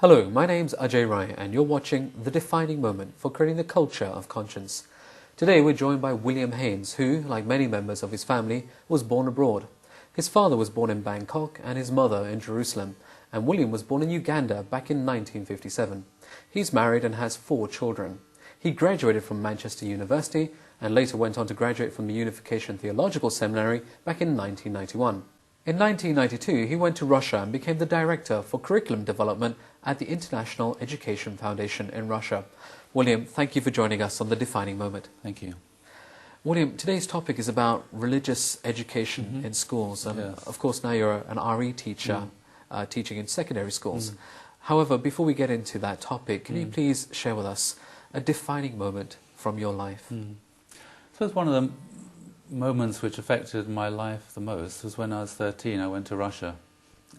Hello, my name's Ajay and you're watching The Defining Moment for creating the culture of conscience. Today we're joined by William Haines, who, like many members of his family, was born abroad. His father was born in Bangkok and his mother in Jerusalem, and William was born in Uganda back in 1957. He's married and has 4 children. He graduated from Manchester University and later went on to graduate from the Unification Theological Seminary back in 1991. In 1992, he went to Russia and became the director for curriculum development at the International Education Foundation in Russia. William, thank you for joining us on The Defining Moment. Thank you. William, today's topic is about religious education in schools. And Yes. of course, now you're an RE teacher teaching in secondary schools. However, before we get into that topic, can you please share with us a defining moment from your life? So it's one of the moments which affected my life the most was when I was 13. I went to Russia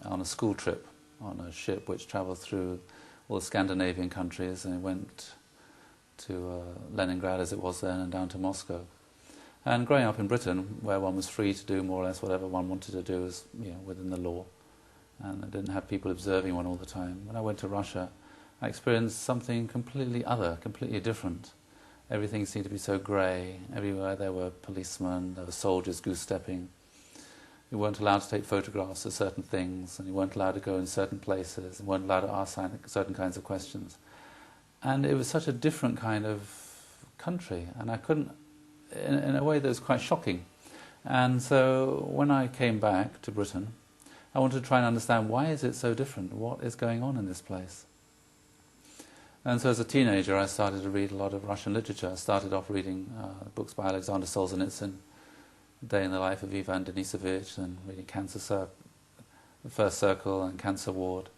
on a school trip on a ship which travelled through all the Scandinavian countries, and it went to Leningrad as it was then and down to Moscow. And growing up in Britain, where one was free to do more or less whatever one wanted to do, was within the law, and I didn't have people observing one all the time. When I went to Russia, I experienced something completely other, completely different. Everything seemed to be so grey. Everywhere there were policemen, there were soldiers goose-stepping. You weren't allowed to take photographs of certain things, and you weren't allowed to go in certain places, and weren't allowed to ask certain kinds of questions. And it was such a different kind of country, and I couldn't, in a way that was quite shocking. And so when I came back to Britain, I wanted to try and understand, why is it so different? What is going on in this place? And so as a teenager, I started to read a lot of Russian literature. I started off reading books by Alexander Solzhenitsyn, Day in the Life of Ivan Denisovich, and reading The First Circle and Cancer Ward.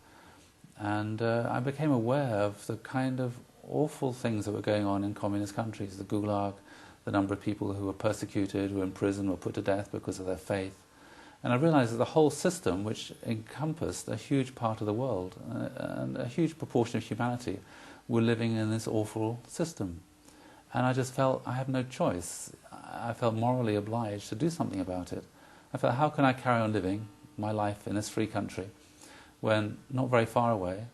And I became aware of the kind of awful things that were going on in communist countries, the Gulag, the number of people who were persecuted, who were in prison, or put to death because of their faith. And I realized that the whole system, which encompassed a huge part of the world, and a huge proportion of humanity, were living in this awful system. And I just felt I had no choice. I felt morally obliged to do something about it. I felt, how can I carry on living my life in this free country when not very far away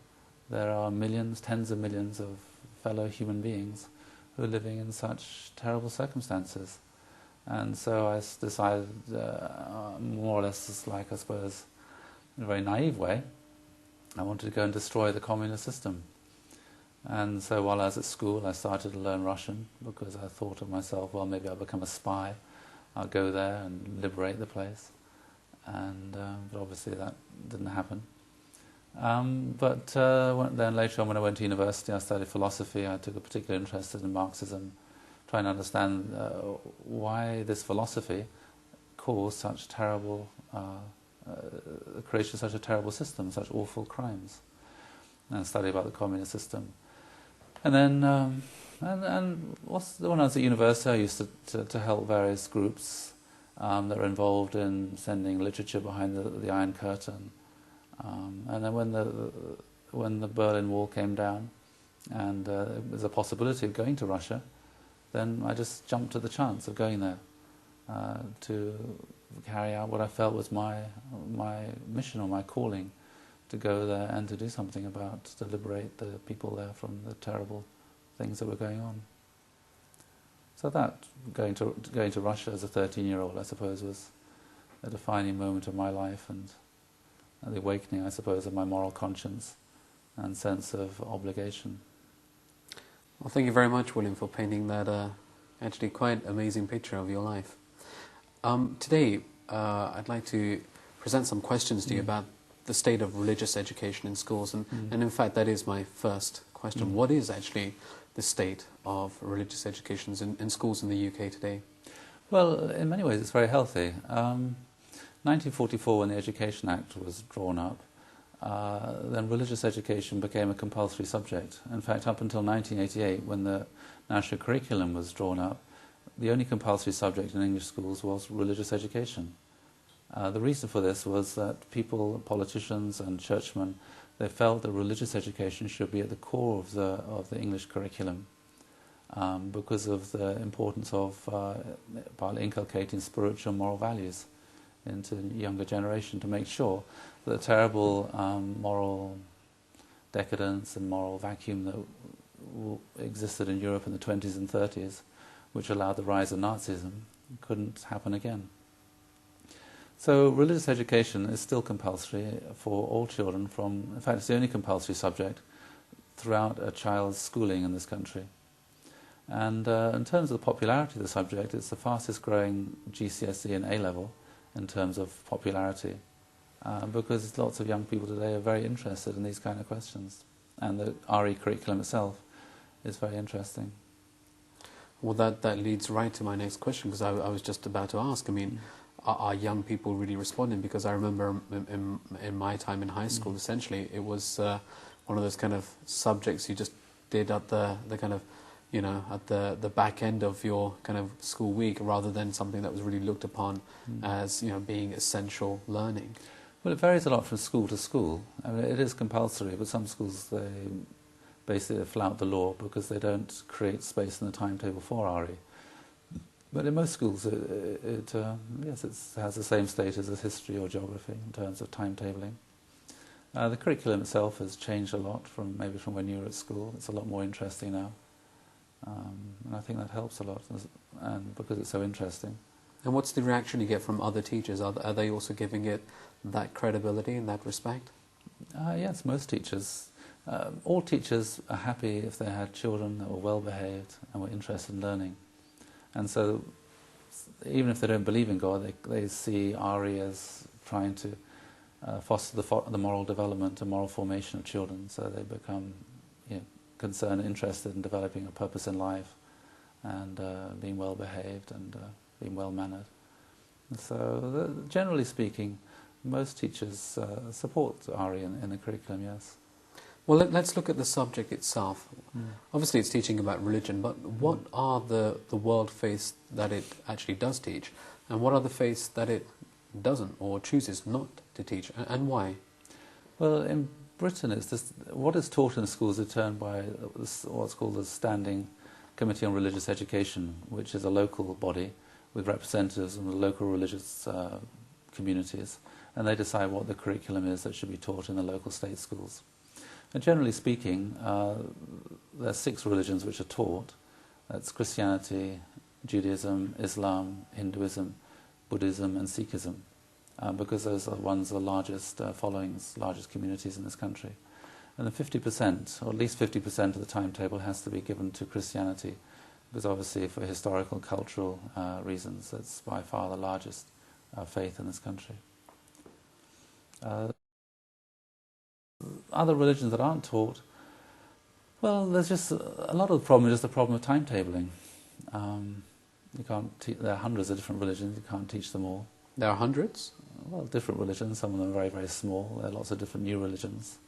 there are millions, tens of millions of fellow human beings who are living in such terrible circumstances? And so I decided, more or less like, I suppose, in a very naive way, I wanted to go and destroy the communist system. And so while I was at school, I started to learn Russian, because I thought of myself, well, maybe I'll become a spy. I'll go there and liberate the place. And but obviously that didn't happen. Then later on, when I went to university, I studied philosophy. I took a particular interest in Marxism, trying to understand why this philosophy caused such terrible, creation of such a terrible system, such awful crimes, and study about the communist system. And then, when I was at university, I used to help various groups that were involved in sending literature behind the Iron Curtain. And then when the Berlin Wall came down, and there was a possibility of going to Russia, then I just jumped at the chance of going there to carry out what I felt was my mission or my calling, to go there and to do something to liberate the people there from the terrible things that were going on. So that, going to Russia as a 13-year-old, I suppose, was a defining moment of my life, and the awakening, I suppose, of my moral conscience and sense of obligation. Well, thank you very much, William, for painting that actually quite amazing picture of your life. Today, I'd like to present some questions to you about the state of religious education in schools, and in fact that is my first question. What is actually the state of religious education in schools in the UK today? Well, in many ways it's very healthy. 1944, when the Education Act was drawn up, then religious education became a compulsory subject. In fact, up until 1988, when the national curriculum was drawn up, the only compulsory subject in English schools was religious education. The reason for this was that people, politicians and churchmen, they felt that religious education should be at the core of the English curriculum, because of the importance of partly inculcating spiritual and moral values into the younger generation, to make sure that the terrible moral decadence and moral vacuum that existed in Europe in the 20s and 30s, which allowed the rise of Nazism, couldn't happen again. So religious education is still compulsory for all children in fact it's the only compulsory subject throughout a child's schooling in this country. And in terms of the popularity of the subject, it's the fastest growing GCSE and A-level in terms of popularity, because lots of young people today are very interested in these kind of questions, and the RE curriculum itself is very interesting. Well, that leads right to my next question, because I was just about to ask. I mean, are young people really responding? Because I remember in my time in high school, essentially, it was one of those kind of subjects you just did at the kind of, you know, at the back end of your kind of school week, rather than something that was really looked upon as, you know, being essential learning. Well, it varies a lot from school to school. I mean, it is compulsory, but some schools, they basically flout the law because they don't create space in the timetable for RE. But in most schools, it has the same status as history or geography in terms of timetabling. The curriculum itself has changed a lot from when you were at school. It's a lot more interesting now. And I think that helps a lot, and because it's so interesting. And what's the reaction you get from other teachers? Are they also giving it that credibility in that respect? Yes, most teachers. All teachers are happy if they had children that were well behaved and were interested in learning. And so, even if they don't believe in God, they see RE as trying to foster the moral development and moral formation of children, so they become concerned and interested in developing a purpose in life and being well behaved and being well mannered. And so, generally speaking, most teachers support RE in the curriculum, yes. Well, let's look at the subject itself. Obviously it's teaching about religion, but what are the world faiths that it actually does teach, and what are the faiths that it doesn't or chooses not to teach, and why? Well, in Britain, what is taught in schools is determined by what's called the Standing Committee on Religious Education, which is a local body with representatives from the local religious communities, and they decide what the curriculum is that should be taught in the local state schools. And generally speaking, there are 6 religions which are taught. That's Christianity, Judaism, Islam, Hinduism, Buddhism and Sikhism, because those are the ones with the largest followings, largest communities in this country. And then 50%, or at least 50% of the timetable has to be given to Christianity, because obviously for historical, cultural reasons, it's by far the largest faith in this country. Other religions that aren't taught, well, there's just a lot of the problem is just the problem of timetabling. You can't. There are hundreds of different religions. You can't teach them all. There are hundreds? Well, different religions. Some of them are very, very small. There are lots of different new religions,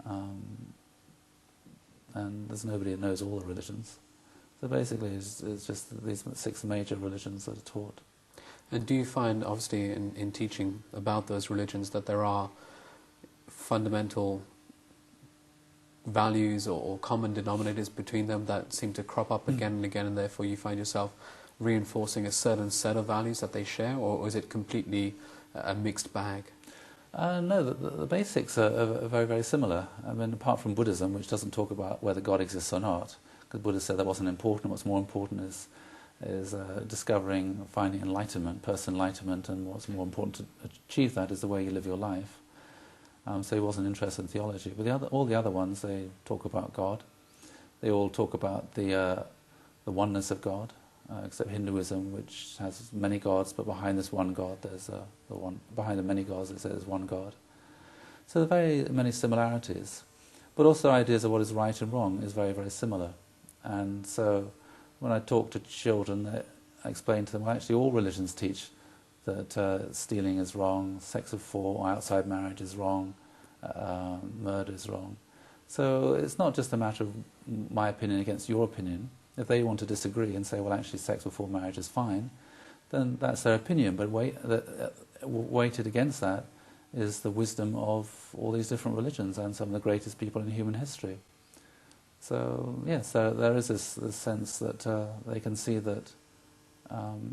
and there's nobody that knows all the religions. So basically, it's just these 6 major religions that are taught. And do you find, obviously, in teaching about those religions, that there are fundamental values or common denominators between them that seem to crop up again and again, and therefore you find yourself reinforcing a certain set of values that they share, or is it completely a mixed bag? No, the basics are very, very similar. I mean, apart from Buddhism, which doesn't talk about whether God exists or not, because Buddha said that wasn't important. What's more important is discovering, finding enlightenment, personal enlightenment, and what's more important to achieve that is the way you live your life. So he wasn't interested in theology. But all the other ones, they talk about God. They all talk about the oneness of God, except Hinduism, which has many gods, but behind this one God, there's the one. Behind the many gods, there's one God. So there are very many similarities. But also ideas of what is right and wrong is very, very similar. And so when I talk to children, I explain to them, well, actually all religions teach that stealing is wrong, sex of 4 or outside marriage is wrong, murder is wrong. So it's not just a matter of my opinion against your opinion. If they want to disagree and say, well, actually sex before marriage is fine, then that's their opinion. But weighted against that is the wisdom of all these different religions and some of the greatest people in human history. So yes, there is this sense that they can see that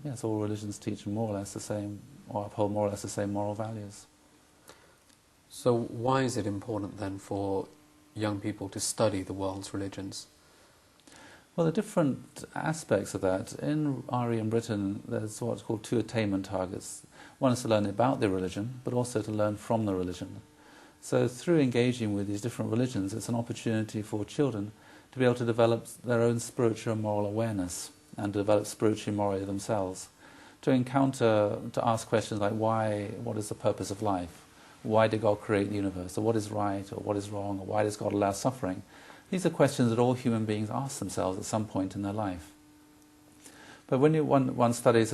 yes, all religions teach more or less the same, or uphold more or less the same moral values. So why is it important then for young people to study the world's religions? Well, the different aspects of that, in RE in Britain, there's what's called two attainment targets. One is to learn about the religion, but also to learn from the religion. So through engaging with these different religions, it's an opportunity for children to be able to develop their own spiritual and moral awareness and to develop spiritually and morally themselves. To ask questions like why, what is the purpose of life? Why did God create the universe? Or what is right or what is wrong? Or why does God allow suffering? These are questions that all human beings ask themselves at some point in their life. But when one studies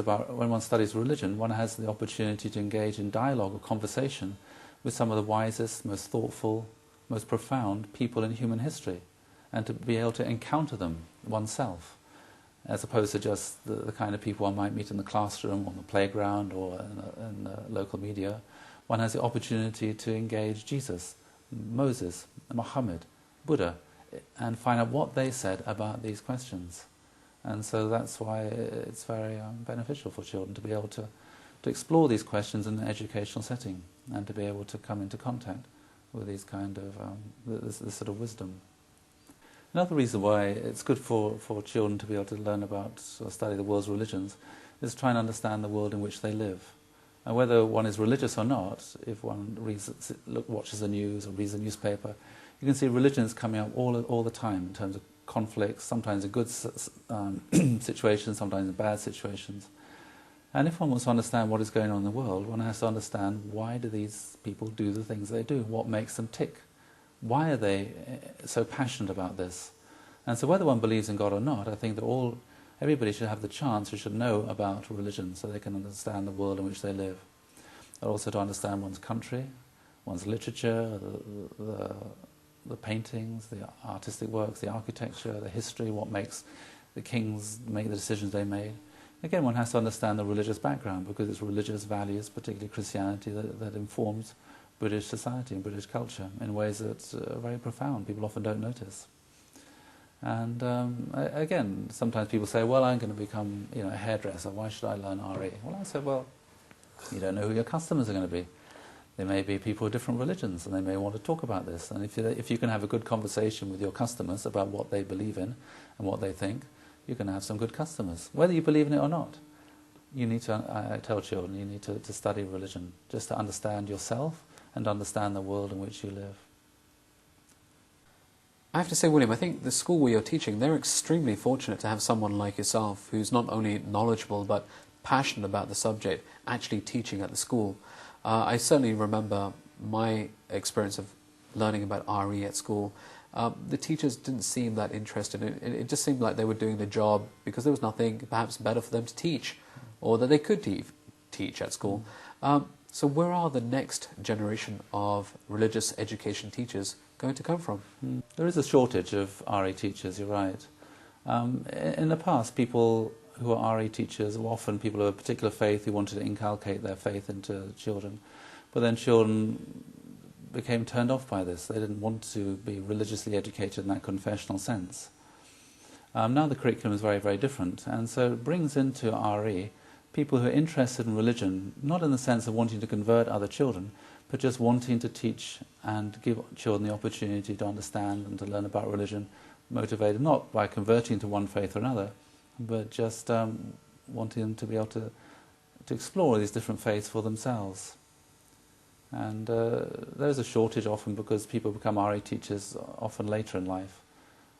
religion, one has the opportunity to engage in dialogue or conversation with some of the wisest, most thoughtful, most profound people in human history, and to be able to encounter them oneself, as opposed to just the kind of people one might meet in the classroom, on the playground, or in the local media. One has the opportunity to engage Jesus, Moses, Muhammad, Buddha, and find out what they said about these questions. And so that's why it's very beneficial for children to be able to explore these questions in an educational setting and to be able to come into contact with these kind of this sort of wisdom. Another reason why it's good for children to be able to learn about or study the world's religions is to try and understand the world in which they live. And whether one is religious or not, if one watches the news or reads the newspaper, you can see religions coming up all the time in terms of conflicts, sometimes in good situations, sometimes in bad situations. And if one wants to understand what is going on in the world, one has to understand why do these people do the things they do, what makes them tick, why are they so passionate about this. And so whether one believes in God or not, I think that everybody should have the chance, who should know about religion so they can understand the world in which they live. And also to understand one's country, one's literature, the paintings, the artistic works, the architecture, the history, what makes the kings make the decisions they made. Again, one has to understand the religious background because it's religious values, particularly Christianity, that informs British society and British culture in ways that are very profound. People often don't notice. And again, sometimes people say, well, I'm going to become a hairdresser. Why should I learn RE? Well, I said, well, you don't know who your customers are going to be. There may be people of different religions and they may want to talk about this. And if you can have a good conversation with your customers about what they believe in and what they think, you can have some good customers. Whether you believe in it or not, you need to, I tell children, you need to study religion just to understand yourself and understand the world in which you live. I have to say, William, I think the school where you're teaching, they're extremely fortunate to have someone like yourself who's not only knowledgeable but passionate about the subject actually teaching at the school. I certainly remember my experience of learning about RE at school. The teachers didn't seem that interested. It just seemed like they were doing the job because there was nothing perhaps better for them to teach or that they could teach at school. So where are the next generation of religious education teachers going to come from? There is a shortage of RE teachers, you're right. In the past, people who are RE teachers were often people of a particular faith who wanted to inculcate their faith into children. But then children became turned off by this. They didn't want to be religiously educated in that confessional sense. Now the curriculum is very, very different, and so it brings into RE people who are interested in religion, not in the sense of wanting to convert other children, but just wanting to teach and give children the opportunity to understand and to learn about religion, motivated not by converting to one faith or another, but just wanting them to be able to explore these different faiths for themselves. And there's a shortage often because people become RE teachers often later in life,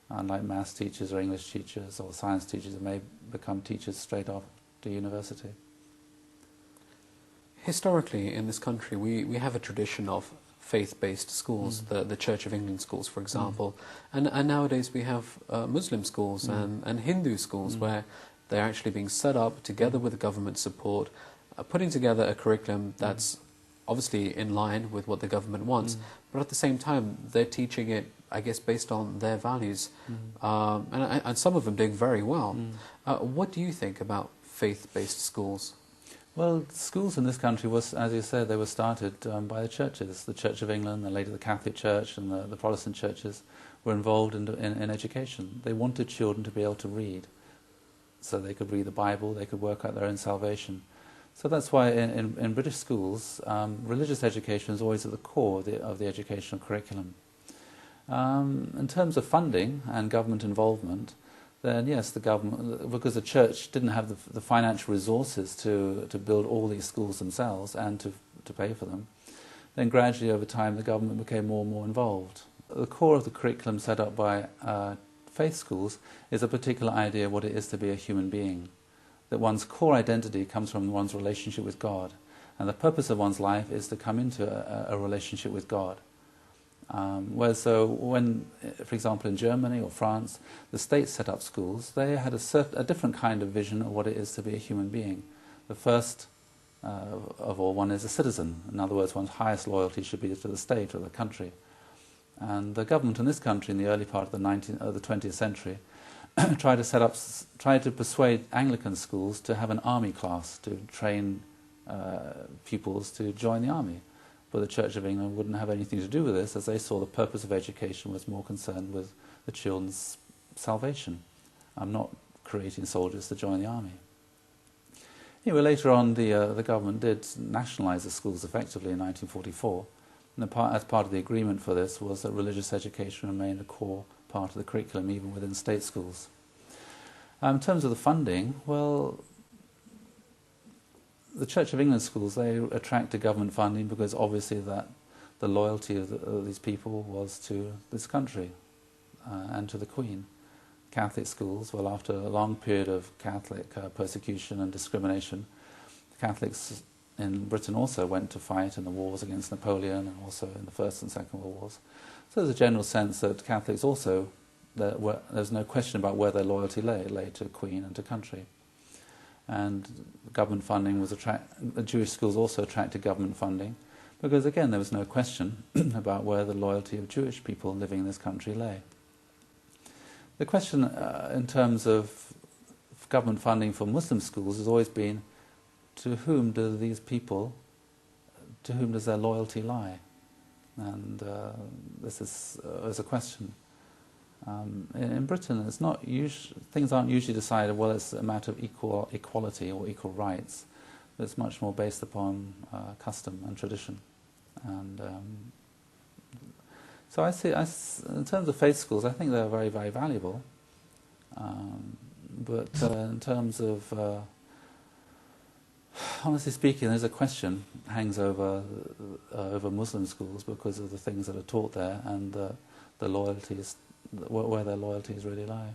unlike maths teachers or English teachers or science teachers who may become teachers straight after university. Historically, in this country, we have a tradition of faith-based schools, the Church of England schools, for example, and nowadays we have Muslim schools and Hindu schools where they're actually being set up together with government support, putting together a curriculum that's obviously in line with what the government wants, but at the same time they're teaching it, I guess, based on their values, and some of them doing very well. What do you think about faith-based schools? Well, schools in this country was, as you said, they were started by the churches. The Church of England, and later the Catholic Church and the Protestant churches were involved in education. They wanted children to be able to read, so they could read the Bible, they could work out their own salvation. So that's why in British schools, religious education is always at the core of the educational curriculum. In terms of funding and government involvement, then yes, the government, because the church didn't have the financial resources to build all these schools themselves and to pay for them, then gradually over time the government became more and more involved. The core of the curriculum set up by faith schools is a particular idea of what it is to be a human being, that one's core identity comes from one's relationship with God, and the purpose of one's life is to come into a relationship with God. So when, for example, in Germany or France, the state set up schools, they had a different kind of vision of what it is to be a human being. The first of all, one is a citizen. In other words, one's highest loyalty should be to the state or the country. And the government in this country, in the early part of the 20th century, tried to persuade Anglican schools to have an army class to train pupils to join the army. But the Church of England wouldn't have anything to do with this, as they saw the purpose of education was more concerned with the children's salvation. I'm not creating soldiers to join the army. Anyway, later on, the government did nationalise the schools effectively in 1944. And as part of the agreement for this was that religious education remained a core part of the curriculum, even within state schools. In terms of the funding, well, the Church of England schools, they attracted government funding because obviously that the loyalty of these people was to this country and to the Queen. Catholic schools, well, after a long period of Catholic persecution and discrimination, the Catholics in Britain also went to fight in the wars against Napoleon and also in the First and Second World Wars. So there's a general sense that Catholics also, there's no question about where their loyalty lay to Queen and to country. And government funding the Jewish schools also attracted government funding because, again, there was no question about where the loyalty of Jewish people living in this country lay. The question in terms of government funding for Muslim schools has always been, to whom does their loyalty lie? And this is a question. In Britain, things aren't usually decided, well, it's a matter of equality or equal rights. It's much more based upon custom and tradition. And so in terms of faith schools, I think they're very, very valuable. But in terms of, honestly speaking, there's a question hangs over Muslim schools because of the things that are taught there and the loyalties, where their loyalties really lie.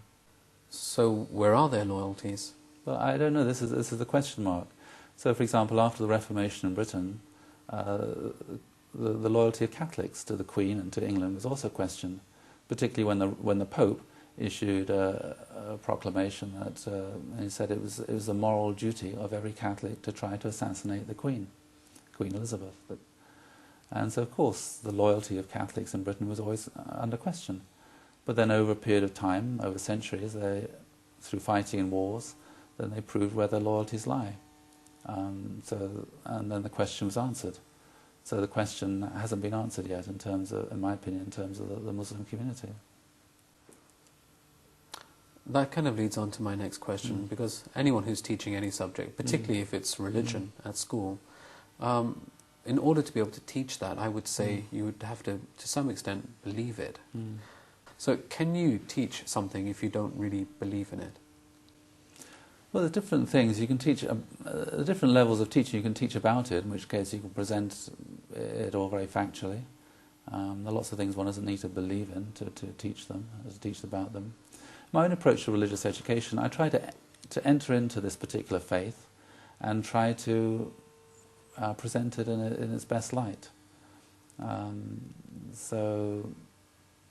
So where are their loyalties? Well, I don't know. This is the question mark. So, for example, after the Reformation in Britain, the loyalty of Catholics to the Queen and to England was also questioned, particularly when the Pope issued a proclamation that he said it was the moral duty of every Catholic to try to assassinate the Queen Elizabeth. And so, of course, the loyalty of Catholics in Britain was always under question. But then over a period of time, over centuries, through fighting in wars, then they proved where their loyalties lie. And then the question was answered. So the question hasn't been answered yet, in my opinion, in terms of the Muslim community. That kind of leads on to my next question, because anyone who's teaching any subject, particularly if it's religion at school, in order to be able to teach that, I would say you would have to some extent, believe it. So can you teach something if you don't really believe in it? Well, there's different things. You can teach, different levels of teaching you can teach about it, in which case you can present it all very factually. There are lots of things one doesn't need to believe in to teach them, to teach about them. My own approach to religious education, I try to enter into this particular faith and try to present it in its best light. So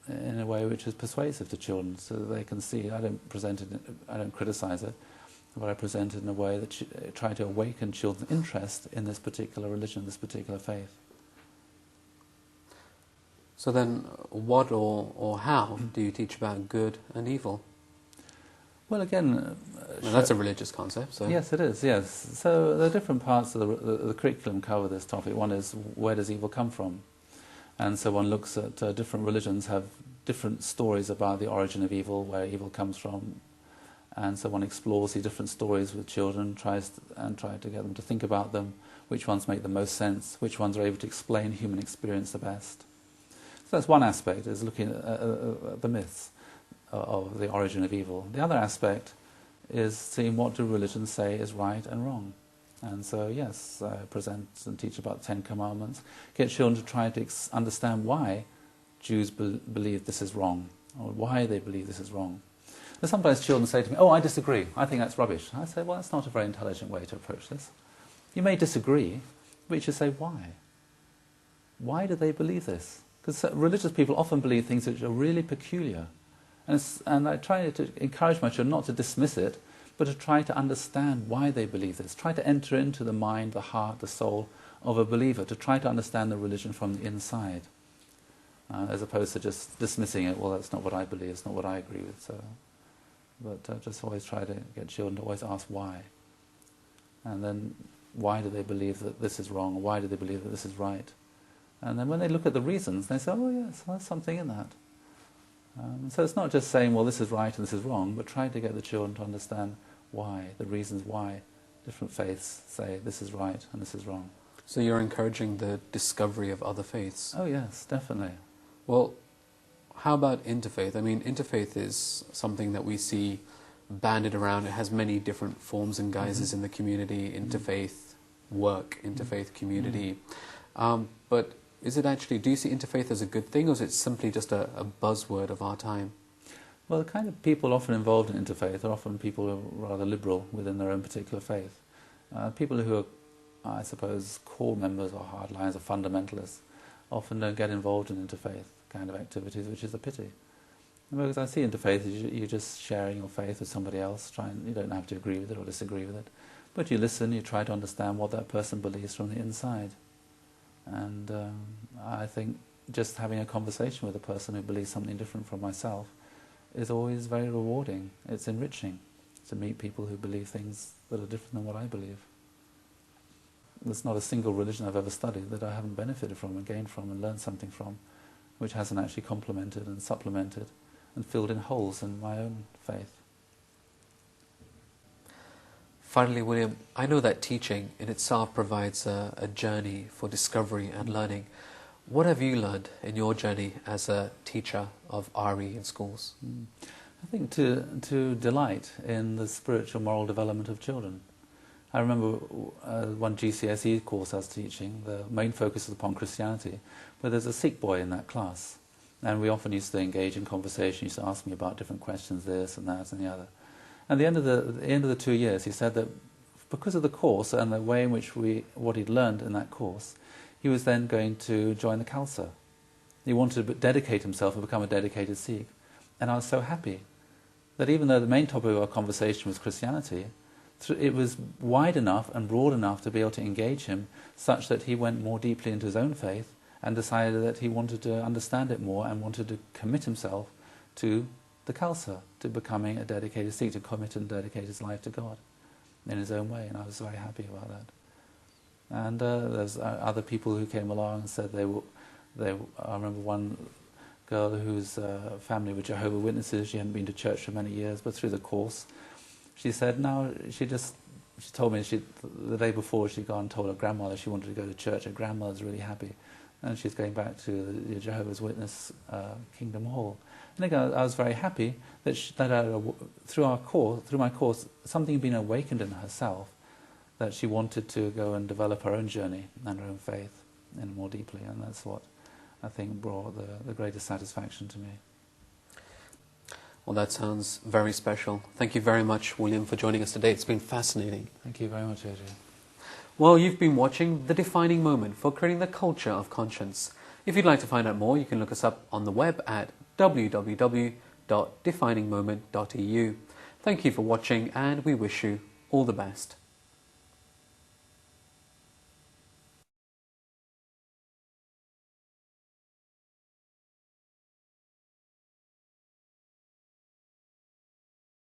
in a way which is persuasive to children, so that they can see. I don't criticize it, but I present it in a way that try to awaken children's interest in this particular religion, this particular faith. So then, what or how do you teach about good and evil? Well, again, that's a religious concept. So. Yes, it is. Yes. So there are different parts of the curriculum cover this topic. One is, where does evil come from? And so one looks at different religions have different stories about the origin of evil, where evil comes from, and so one explores the different stories with children, try to get them to think about them, which ones make the most sense, which ones are able to explain human experience the best. So that's one aspect, is looking at the myths of the origin of evil. The other aspect is seeing what do religions say is right and wrong. And so, yes, present and teach about the Ten Commandments, get children to try to understand why Jews believe this is wrong, or why they believe this is wrong. And sometimes children say to me, "Oh, I disagree. I think that's rubbish." I say, "Well, that's not a very intelligent way to approach this. You may disagree, but you should say why. Why do they believe this?" Because religious people often believe things which are really peculiar. And I try to encourage my children not to dismiss it, but to try to understand why they believe this. Try to enter into the mind, the heart, the soul of a believer, to try to understand the religion from the inside, as opposed to just dismissing it. "Well, that's not what I believe, it's not what I agree with." But just always try to get children to always ask why. And then, why do they believe that this is wrong? Why do they believe that this is right? And then when they look at the reasons, they say, "Oh yes, there's something in that." So it's not just saying, "Well, this is right and this is wrong," but trying to get the children to understand why, the reasons why different faiths say this is right and this is wrong. So you're encouraging the discovery of other faiths? Oh yes, definitely. Well, how about interfaith? I mean, interfaith is something that we see banded around. It has many different forms and guises in the community. Interfaith work, interfaith community. But is it actually, do you see interfaith as a good thing, or is it simply just a buzzword of our time? Well, the kind of people often involved in interfaith are often people who are rather liberal within their own particular faith. People who are, I suppose, core members or hardliners or fundamentalists often don't get involved in interfaith kind of activities, which is a pity. Because I see interfaith as you're just sharing your faith with somebody else. You don't have to agree with it or disagree with it, but you listen, you try to understand what that person believes from the inside. And I think just having a conversation with a person who believes something different from myself is always very rewarding. It's enriching to meet people who believe things that are different than what I believe. There's not a single religion I've ever studied that I haven't benefited from and gained from and learned something from, which hasn't actually complemented and supplemented and filled in holes in my own faith. Finally, William, I know that teaching in itself provides a journey for discovery and learning. What have you learned in your journey as a teacher of RE in schools? I think to delight in the spiritual moral development of children. I remember one GCSE course I was teaching, the main focus is upon Christianity, but there's a Sikh boy in that class. And we often used to engage in conversation, he used to ask me about different questions, this and that and the other. At the end of the 2 years, he said that because of the course and the way in which what he'd learned in that course, he was then going to join the Khalsa. He wanted to dedicate himself and become a dedicated Sikh. And I was so happy that even though the main topic of our conversation was Christianity, it was wide enough and broad enough to be able to engage him such that he went more deeply into his own faith and decided that he wanted to understand it more and wanted to commit himself to the Khalsa, to becoming a dedicated Sikh, to commit and dedicate his life to God in his own way, and I was very happy about that. And there's other people who came along and said I remember one girl whose family were Jehovah's Witnesses. She hadn't been to church for many years, but through the course, she said now she told me the day before she'd gone and told her grandmother she wanted to go to church. Her grandmother's really happy, and she's going back to the Jehovah's Witness Kingdom Hall. And again, I was very happy that through my course, something had been awakened in herself, that she wanted to go and develop her own journey and her own faith in more deeply, and that's what I think brought the greatest satisfaction to me. Well, that sounds very special. Thank you very much, William, for joining us today. It's been fascinating. Thank you very much, Ajay. Well, you've been watching The Defining Moment for creating the culture of conscience. If you'd like to find out more, you can look us up on the web at www.definingmoment.eu. Thank you for watching, and we wish you all the best.